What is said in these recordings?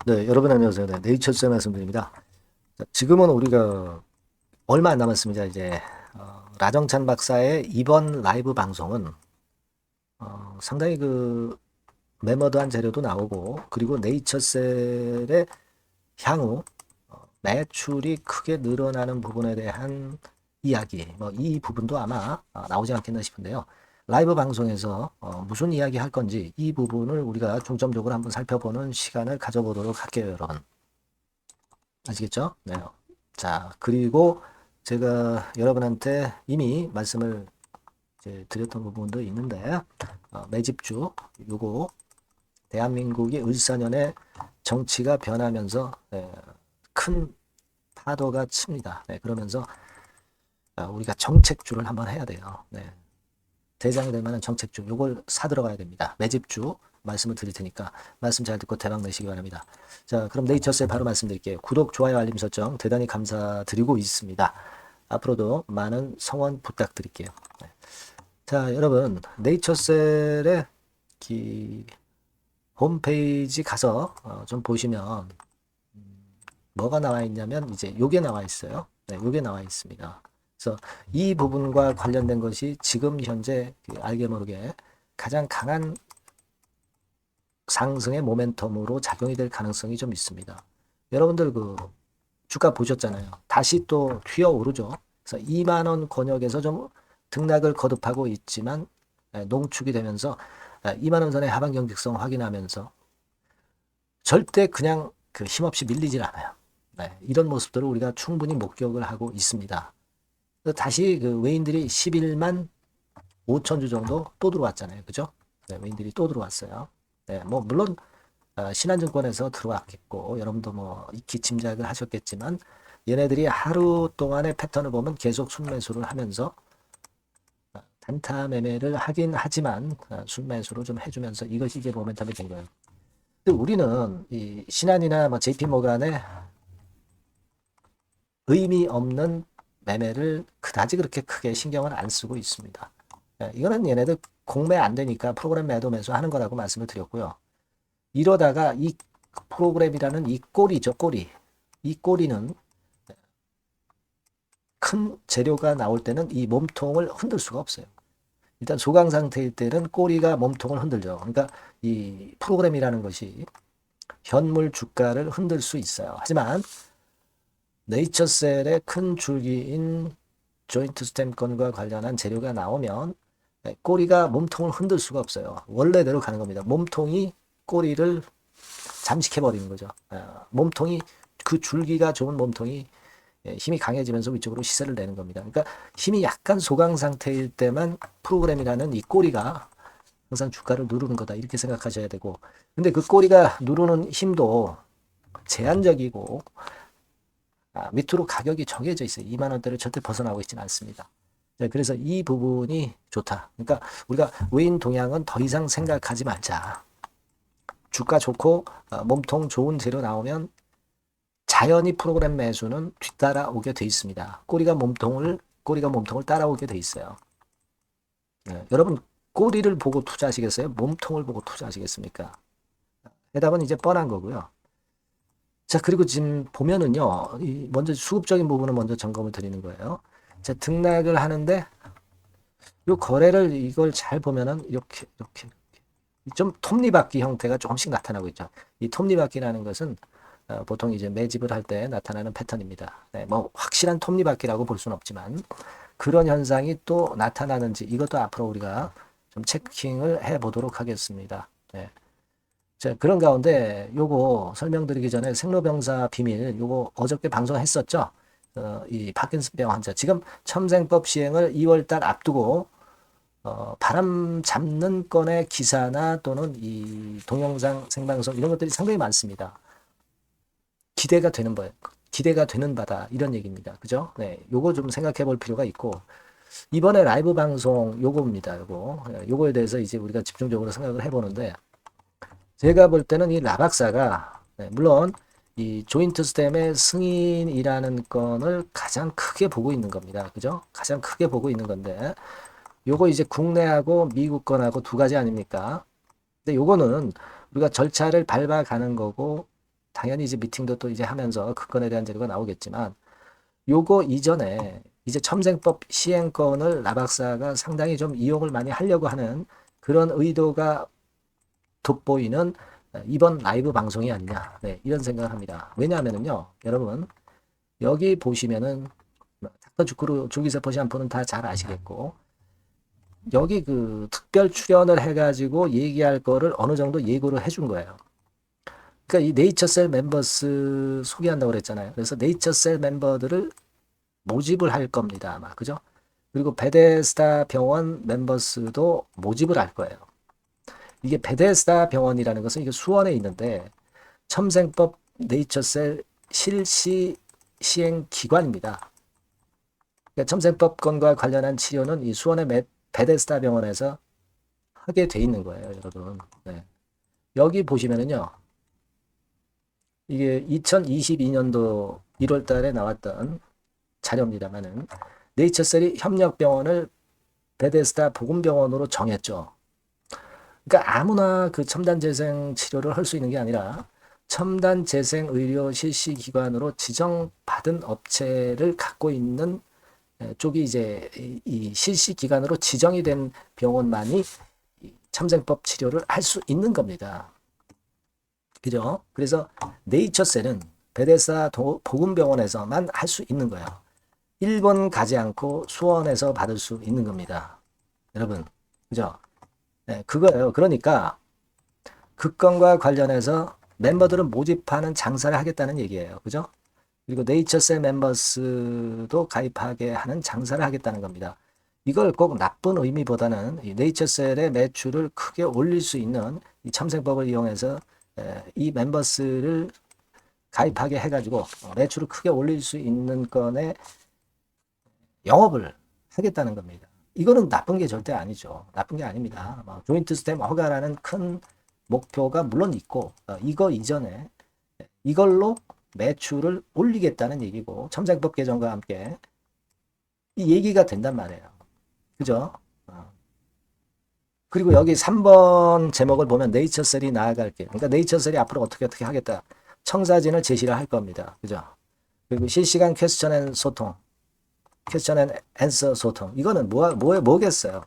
네, 여러분 안녕하세요. 네, 네이처스 말씀드립니다. 자, 지금은 우리가 얼마 안 남았습니다. 이제 라정찬 박사의 이번 라이브 방송은 상당히 그 매머드한 재료도 나오고 그리고 네이처셀의 향후 매출이 크게 늘어나는 부분에 대한 이야기, 뭐 이 부분도 아마 나오지 않겠나 싶은데요. 라이브 방송에서 무슨 이야기 할 건지 이 부분을 우리가 중점적으로 한번 살펴보는 시간을 가져보도록 할게요, 여러분. 아시겠죠? 네. 자, 그리고 제가 여러분한테 이미 말씀을 이제 드렸던 부분도 있는데, 매집주, 요거, 대한민국이 을사년에 정치가 변하면서 큰 파도가 칩니다. 네, 그러면서 우리가 정책주를 한번 해야 돼요. 네. 대장이 될 만한 정책주, 요걸 사들어가야 됩니다. 매집주 말씀을 드릴 테니까 말씀 잘 듣고 대박 내시기 바랍니다. 자, 그럼 네이처스에 바로 말씀드릴게요. 구독, 좋아요, 알림 설정 대단히 감사드리고 있습니다. 앞으로도 많은 성원 부탁드릴게요. 네. 자, 여러분, 네이처셀의 홈페이지 가서 좀 보시면 뭐가 나와 있냐면 이제 요게 나와 있어요. 네, 요게 나와 있습니다. 그래서 이 부분과 관련된 것이 지금 현재 알게 모르게 가장 강한 상승의 모멘텀으로 작용이 될 가능성이 좀 있습니다. 여러분들 그 주가 보셨잖아요. 다시 또 튀어오르죠. 그래서 2만 원 권역에서 좀 등락을 거듭하고 있지만 농축이 되면서 2만 원 선의 하방 경직성 확인하면서 절대 그냥 그 힘없이 밀리질 않아요. 네, 이런 모습들을 우리가 충분히 목격을 하고 있습니다. 다시 그 외인들이 11만 5천 주 정도 또 들어왔잖아요. 그죠? 네, 외인들이 또 들어왔어요. 네, 뭐 물론 신한증권에서 들어왔겠고 여러분도 뭐 익히 짐작을 하셨겠지만 얘네들이 하루 동안의 패턴을 보면 계속 순매수를 하면서 단타 매매를 하긴 하지만 순매수로 좀 해주면서 이것이 이제 모멘텀이 된 거예요. 근데 우리는 이 신한이나 뭐 JP모간의 의미 없는 매매를 그다지 그렇게 크게 신경을 안 쓰고 있습니다. 이거는 얘네들 공매 안 되니까 프로그램 매도 매수 하는 거라고 말씀을 드렸고요. 이러다가 이 프로그램이라는 이 꼬리죠, 꼬리. 이 꼬리는 큰 재료가 나올 때는 이 몸통을 흔들 수가 없어요. 일단 소강 상태일 때는 꼬리가 몸통을 흔들죠. 그러니까 이 프로그램이라는 것이 현물 주가를 흔들 수 있어요. 하지만 네이처셀의 큰 줄기인 조인트 스탬건과 관련한 재료가 나오면 꼬리가 몸통을 흔들 수가 없어요. 원래대로 가는 겁니다. 몸통이 꼬리를 잠식해버리는 거죠. 몸통이 그 줄기가 좋은 몸통이 힘이 강해지면서 위쪽으로 시세를 내는 겁니다. 그러니까 힘이 약간 소강 상태일 때만 프로그램이라는 이 꼬리가 항상 주가를 누르는 거다 이렇게 생각하셔야 되고 근데 그 꼬리가 누르는 힘도 제한적이고 밑으로 가격이 정해져 있어요. 2만 원대를 절대 벗어나고 있지는 않습니다. 그래서 이 부분이 좋다. 그러니까 우리가 외인 동향은 더 이상 생각하지 말자. 주가 좋고 몸통 좋은 재료 나오면 자연히 프로그램 매수는 뒤따라오게 돼 있습니다. 꼬리가 몸통을 따라오게 돼 있어요. 여러분 꼬리를 보고 투자하시겠어요? 몸통을 보고 투자하시겠습니까? 해답은 이제 뻔한 거고요. 자, 그리고 지금 보면은요, 먼저 수급적인 부분을 먼저 점검을 드리는 거예요. 자, 등락을 하는데, 요 거래를 이걸 잘 보면은, 이렇게. 좀 톱니바퀴 형태가 조금씩 나타나고 있죠. 이 톱니바퀴라는 것은 보통 이제 매집을 할 때 나타나는 패턴입니다. 네, 뭐 확실한 톱니바퀴라고 볼 수는 없지만, 그런 현상이 또 나타나는지, 이것도 앞으로 우리가 좀 체킹을 해 보도록 하겠습니다. 네. 자, 그런 가운데 요거 설명드리기 전에 생로병사 비밀 요거 어저께 방송했었죠. 이 파킨슨병 환자 지금 첨생법 시행을 2월달 앞두고 바람 잡는 건의 기사나 또는 이 동영상 생방송 이런 것들이 상당히 많습니다. 기대가 되는 바, 기대가 되는 바다 이런 얘기입니다. 그죠? 네, 요거 좀 생각해 볼 필요가 있고 이번에 라이브 방송 요거입니다. 요거에 대해서 이제 우리가 집중적으로 생각을 해보는데. 제가 볼 때는 이 라박사가 물론 이 조인트 스템의 승인이라는 건을 가장 크게 보고 있는 겁니다. 그죠? 가장 크게 보고 있는 건데 요거 이제 국내하고 미국 건하고 두 가지 아닙니까? 근데 요거는 우리가 절차를 밟아가는 거고 당연히 이제 미팅도 또 이제 하면서 그 건에 대한 재료가 나오겠지만 요거 이전에 이제 첨생법 시행권을 나 박사가 상당히 좀 이용을 많이 하려고 하는 그런 의도가 돋보이는 이번 라이브 방송이 아니냐, 네, 이런 생각을 합니다. 왜냐하면요, 여러분 여기 보시면은 닥터 주크루 줄기세포 샴푸는 다 잘 아시겠고, 여기 그 특별 출연을 해가지고 얘기할 거를 어느 정도 예고를 해준 거예요. 그러니까 이 네이처셀 멤버스 소개한다고 그랬잖아요. 그래서 네이처셀 멤버들을 모집을 할 겁니다, 아마. 그죠? 그리고 베데스다 병원 멤버스도 모집을 할 거예요. 이게 베데스다 병원이라는 것은 이게 수원에 있는데 첨생법 네이처셀 실시 시행 기관입니다. 그러니까 첨생법권과 관련한 치료는 이 수원의 베데스다 병원에서 하게 돼 있는 거예요, 여러분. 네. 여기 보시면은요, 이게 2022년도 1월 달에 나왔던 자료입니다만은 네이처셀이 협력병원을 베데스다 보건병원으로 정했죠. 그러니까 아무나 그 첨단 재생 치료를 할 수 있는 게 아니라 첨단 재생 의료 실시 기관으로 지정받은 업체를 갖고 있는 쪽이 이제 이 실시 기관으로 지정이 된 병원만이 첨생법 치료를 할 수 있는 겁니다. 그죠? 그래서 네이처셀은 베데스다 보건병원에서만 할 수 있는 거예요. 일본 가지 않고 수원에서 받을 수 있는 겁니다. 여러분, 그죠? 네, 그거예요. 그러니까 그 건과 관련해서 멤버들은 모집하는 장사를 하겠다는 얘기예요. 그죠? 그리고 네이처셀 멤버스도 가입하게 하는 장사를 하겠다는 겁니다. 이걸 꼭 나쁜 의미보다는 이 네이처셀의 매출을 크게 올릴 수 있는 이 첨생법을 이용해서 이 멤버스를 가입하게 해가지고 매출을 크게 올릴 수 있는 건에 영업을 하겠다는 겁니다. 이거는 나쁜 게 절대 아니죠. 나쁜 게 아닙니다. 조인트 스템 허가라는 큰 목표가 물론 있고 이거 이전에 이걸로 매출을 올리겠다는 얘기고 첨생법 개정과 함께 이 얘기가 된단 말이에요. 그죠? 그리고 여기 3번 제목을 보면 네이처셀이 나아갈게. 그러니까 네이처셀이 앞으로 어떻게 하겠다. 청사진을 제시를 할 겁니다. 그죠? 그리고 실시간 퀘스천 앤 소통. 퀘스천 앤 앤서 소통. 이거는 뭐겠어요?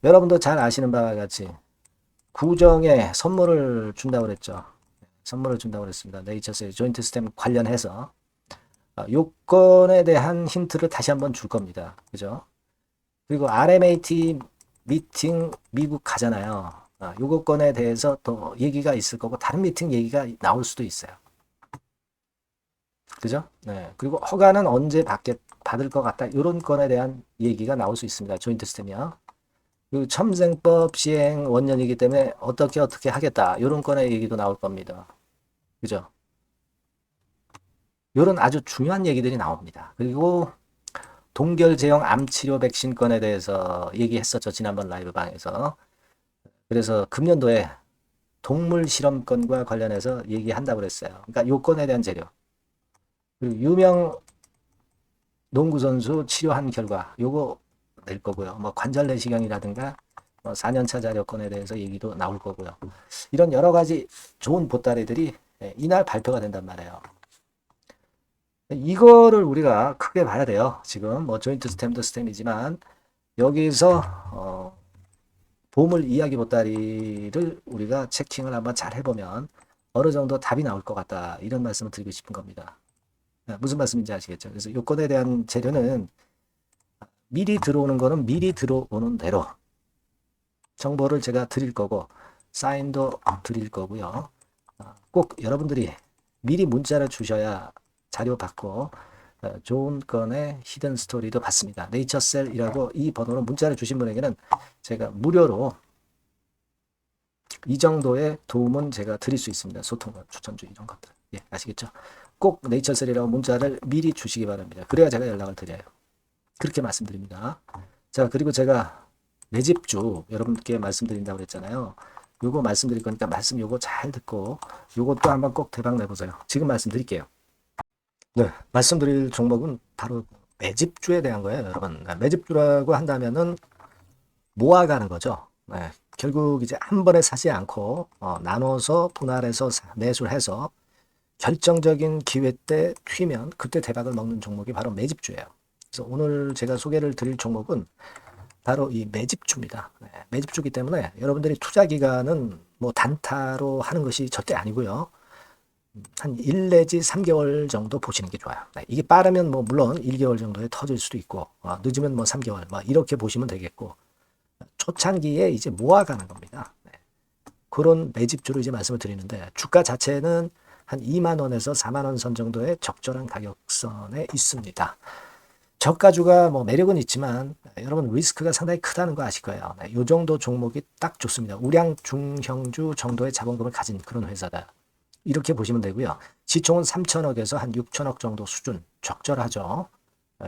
여러분도 잘 아시는 바와 같이 구정에 선물을 준다고 그랬죠. 선물을 준다고 그랬습니다. 네이처셀 조인트 스템 관련해서 요건에 대한 힌트를 다시 한번 줄 겁니다. 그죠? 그리고 RMAT 미팅 미국 가잖아요. 요거 건에 대해서 또 얘기가 있을 거고 다른 미팅 얘기가 나올 수도 있어요. 그죠? 네. 그리고 허가는 언제 받을 것 같다. 이런 건에 대한 얘기가 나올 수 있습니다. 조인트 스템이요. 그리고 첨생법 시행 원년이기 때문에 어떻게 하겠다. 이런 건의 얘기도 나올 겁니다. 그죠? 이런 아주 중요한 얘기들이 나옵니다. 그리고 동결 제형 암 치료 백신 건에 대해서 얘기했었죠. 지난번 라이브 방에서. 그래서 금년도에 동물 실험 건과 관련해서 얘기한다고 그랬어요. 그러니까 요건에 대한 재료. 그리고 유명 농구 선수 치료한 결과 요거 낼 거고요. 뭐 관절 내시경이라든가 4년차 자료건에 대해서 얘기도 나올 거고요. 이런 여러 가지 좋은 보따리들이 이날 발표가 된단 말이에요. 이거를 우리가 크게 봐야 돼요. 지금 뭐 조인트 스템도 스템이지만 여기서 보물 이야기 보따리를 우리가 체킹을 한번 잘 해보면 어느 정도 답이 나올 것 같다. 이런 말씀을 드리고 싶은 겁니다. 무슨 말씀인지 아시겠죠? 그래서 요건에 대한 재료는 미리 들어오는 거는 미리 들어오는 대로 정보를 제가 드릴 거고 사인도 드릴 거고요. 꼭 여러분들이 미리 문자를 주셔야 자료 받고 좋은 건의 히든 스토리도 받습니다. 네이처셀이라고 이 번호로 문자를 주신 분에게는 제가 무료로 이 정도의 도움은 제가 드릴 수 있습니다. 소통과 추천주 이런 것들. 예, 아시겠죠? 꼭 네이처셀이라고 문자를 미리 주시기 바랍니다. 그래야 제가 연락을 드려요. 그렇게 말씀드립니다. 자, 그리고 제가 매집주 여러분께 말씀드린다고 그랬잖아요. 요거 말씀드릴 거니까 말씀 요거 잘 듣고 요것도 한번 꼭 대박 내보세요. 지금 말씀드릴게요. 네, 말씀드릴 종목은 바로 매집주에 대한 거예요, 여러분. 매집주라고 한다면은 모아가는 거죠. 네, 결국 이제 한 번에 사지 않고 나눠서 분할해서 매수를 해서 결정적인 기회 때 튀면 그때 대박을 먹는 종목이 바로 매집주예요. 그래서 오늘 제가 소개를 드릴 종목은 바로 이 매집주입니다. 네, 매집주기 때문에 여러분들이 투자 기간은 뭐 단타로 하는 것이 절대 아니고요. 한 1 내지 3개월 정도 보시는 게 좋아요. 네, 이게 빠르면 뭐 물론 1개월 정도에 터질 수도 있고 늦으면 뭐 3개월 뭐 이렇게 보시면 되겠고 초창기에 이제 모아가는 겁니다. 네, 그런 매집주로 이제 말씀을 드리는데 주가 자체는 한 2만 원에서 4만 원 선 정도의 적절한 가격선에 있습니다. 저가주가 뭐 매력은 있지만 여러분 리스크가 상당히 크다는 거 아실 거예요. 네, 이 정도 종목이 딱 좋습니다. 우량 중형주 정도의 자본금을 가진 그런 회사다. 이렇게 보시면 되고요. 시총은 3천억에서 한 6천억 정도 수준 적절하죠.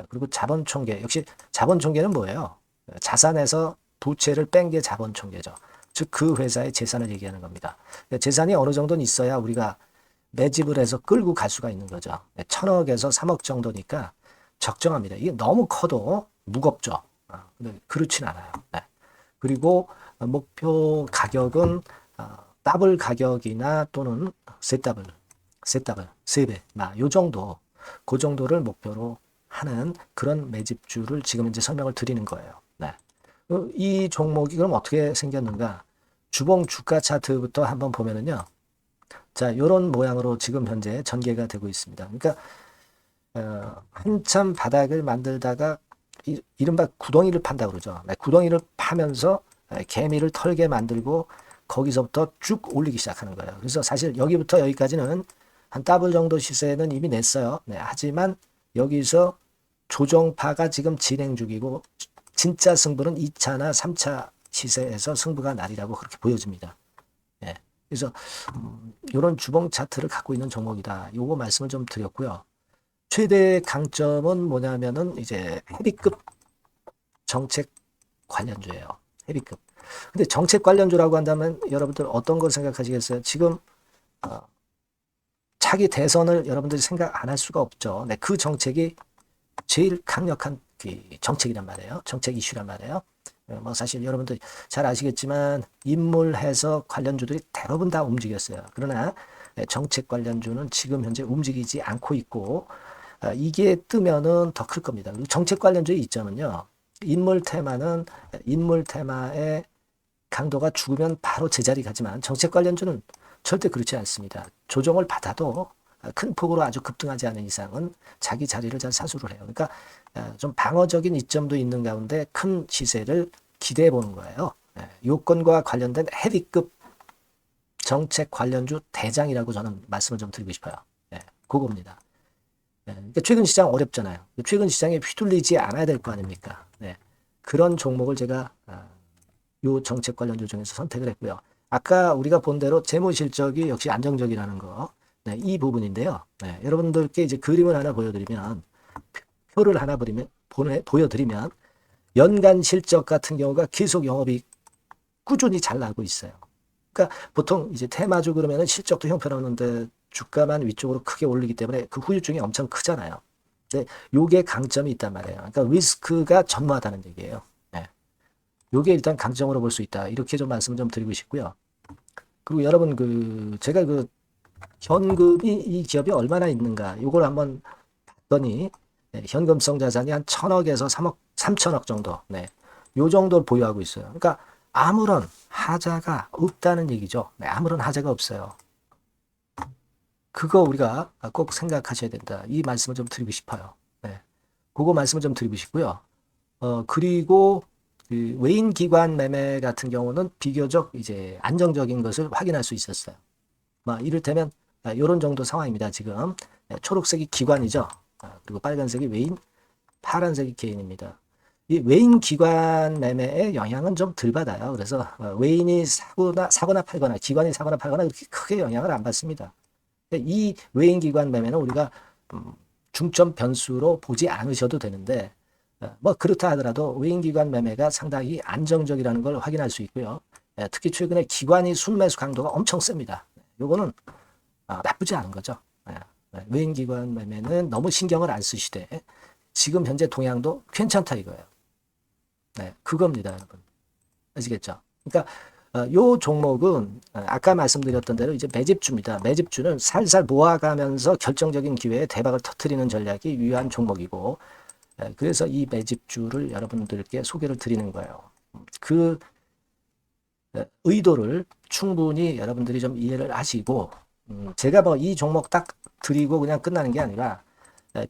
그리고 자본 총계 역시 자본 총계는 뭐예요? 자산에서 부채를 뺀 게 자본 총계죠. 즉 그 회사의 재산을 얘기하는 겁니다. 재산이 어느 정도는 있어야 우리가 매집을 해서 끌고 갈 수가 있는 거죠. 1,000억에서 3억 정도니까 적정합니다. 이게 너무 커도 무겁죠. 근데 그렇진 않아요. 네. 그리고 목표 가격은 더블 가격이나 또는 세 더블, 세 배, 요 정도, 그 정도를 목표로 하는 그런 매집주를 지금 이제 설명을 드리는 거예요. 네. 이 종목이 그럼 어떻게 생겼는가? 주봉 주가 차트부터 한번 보면은요. 자, 이런 모양으로 지금 현재 전개가 되고 있습니다. 그러니까 한참 바닥을 만들다가 이른바 구덩이를 판다고 그러죠. 네, 구덩이를 파면서 개미를 털게 만들고 거기서부터 쭉 올리기 시작하는 거예요. 그래서 사실 여기부터 여기까지는 한 더블 정도 시세는 이미 냈어요. 네, 하지만 여기서 조정파가 지금 진행 중이고 진짜 승부는 2차나 3차 시세에서 승부가 나리라고 그렇게 보여집니다. 네, 그래서 이런 주봉 차트를 갖고 있는 종목이다. 요거 말씀을 좀 드렸고요. 최대 강점은 뭐냐면은 이제 헤비급 정책 관련주예요. 헤비급. 근데 정책 관련주라고 한다면 여러분들 어떤 걸 생각하시겠어요? 지금 차기 대선을 여러분들이 생각 안 할 수가 없죠. 네, 그 정책이 제일 강력한 그 정책이란 말이에요. 정책 이슈란 말이에요. 뭐 사실 여러분들 잘 아시겠지만 인물해서 관련주들이 대부분 다 움직였어요. 그러나 정책 관련주는 지금 현재 움직이지 않고 있고 이게 뜨면은 더 클 겁니다. 정책 관련주의 이점은요. 인물 테마의 강도가 죽으면 바로 제자리 가지만 정책 관련주는 절대 그렇지 않습니다. 조정을 받아도 큰 폭으로 아주 급등하지 않은 이상은 자기 자리를 잘 사수를 해요. 그러니까 좀 방어적인 이점도 있는 가운데 큰 시세를 기대해 보는 거예요. 요건과 관련된 헤비급 정책 관련주 대장이라고 저는 말씀을 좀 드리고 싶어요. 그겁니다. 그러니까 최근 시장 어렵잖아요. 최근 시장에 휘둘리지 않아야 될 거 아닙니까? 그런 종목을 제가 요 정책 관련주 중에서 선택을 했고요. 아까 우리가 본 대로 재무 실적이 역시 안정적이라는 거, 이 부분인데요. 여러분들께 이제 그림을 하나 보여드리면, 표를 하나 보여드리면, 연간 실적 같은 경우가 계속 영업이 꾸준히 잘 나고 있어요. 그러니까 보통 이제 테마주 그러면은 실적도 형편없는데 주가만 위쪽으로 크게 올리기 때문에 그 후유증이 엄청 크잖아요. 근데 요게 강점이 있단 말이에요. 그러니까 리스크가 전무하다는 얘기예요. 요게 일단 강점으로 볼 수 있다. 이렇게 좀 말씀을 좀 드리고 싶고요. 그리고 여러분 제가 현금이 이 기업이 얼마나 있는가 요걸 한번 봤더니 현금성 자산이 한 1,000억에서 3천억 정도. 요 정도를 보유하고 있어요. 그러니까 아무런 하자가 없다는 얘기죠. 아무런 하자가 없어요. 그거 우리가 꼭 생각하셔야 된다. 이 말씀을 좀 드리고 싶어요. 그거 말씀을 좀 드리고 싶고요. 그리고 그 외인 기관 매매 같은 경우는 비교적 이제 안정적인 것을 확인할 수 있었어요. 이를테면 이런 정도 상황입니다. 지금 초록색이 기관이죠. 그리고 빨간색이 외인, 파란색이 개인입니다. 이 외인 기관 매매의 영향은 좀 덜 받아요. 그래서 외인이 사거나 팔거나 기관이 사거나 팔거나 그렇게 크게 영향을 안 받습니다. 이 외인 기관 매매는 우리가 중점 변수로 보지 않으셔도 되는데 그렇다 하더라도 외인 기관 매매가 상당히 안정적이라는 걸 확인할 수 있고요. 특히 최근에 기관이 순매수 강도가 엄청 셉니다. 요거는 나쁘지 않은 거죠. 외인 기관 매매는 너무 신경을 안 쓰시되 지금 현재 동향도 괜찮다 이거예요. 그겁니다, 여러분. 아시겠죠? 그러니까 요 종목은 아까 말씀드렸던 대로 이제 매집주입니다. 매집주는 살살 모아가면서 결정적인 기회에 대박을 터뜨리는 전략이 유효한 종목이고, 그래서 이 매집주를 여러분들께 소개를 드리는 거예요. 그 의도를 충분히 여러분들이 좀 이해를 하시고, 제가 뭐 이 종목 딱 드리고 그냥 끝나는 게 아니라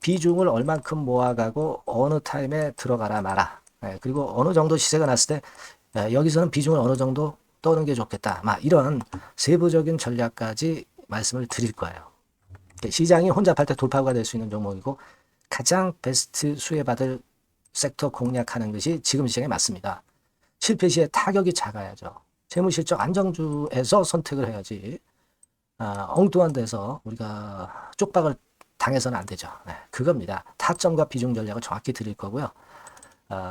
비중을 얼만큼 모아가고 어느 타임에 들어가라 마라. 그리고 어느 정도 시세가 났을 때 여기서는 비중을 어느 정도 떠는 게 좋겠다. 막 이런 세부적인 전략까지 말씀을 드릴 거예요. 시장이 혼잡할 때 돌파구가 될 수 있는 종목이고 가장 베스트 수혜받을 섹터 공략하는 것이 지금 시장에 맞습니다. 실패 시에 타격이 작아야죠. 재무실적 안정주에서 선택을 해야지 엉뚱한 데서 우리가 쪽박을 당해서는 안 되죠. 그겁니다. 타점과 비중 전략을 정확히 드릴 거고요.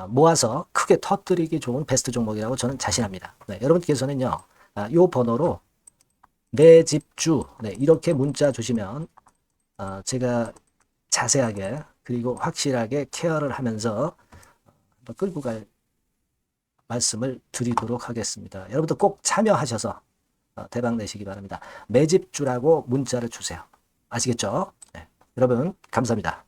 모아서 크게 터뜨리기 좋은 베스트 종목이라고 저는 자신합니다. 여러분께서는요, 요 번호로 매집주 이렇게 문자 주시면 제가 자세하게 그리고 확실하게 케어를 하면서 끌고 갈 말씀을 드리도록 하겠습니다. 여러분들 꼭 참여하셔서 대박 내시기 바랍니다. 매집주라고 문자를 주세요. 아시겠죠? 여러분 감사합니다.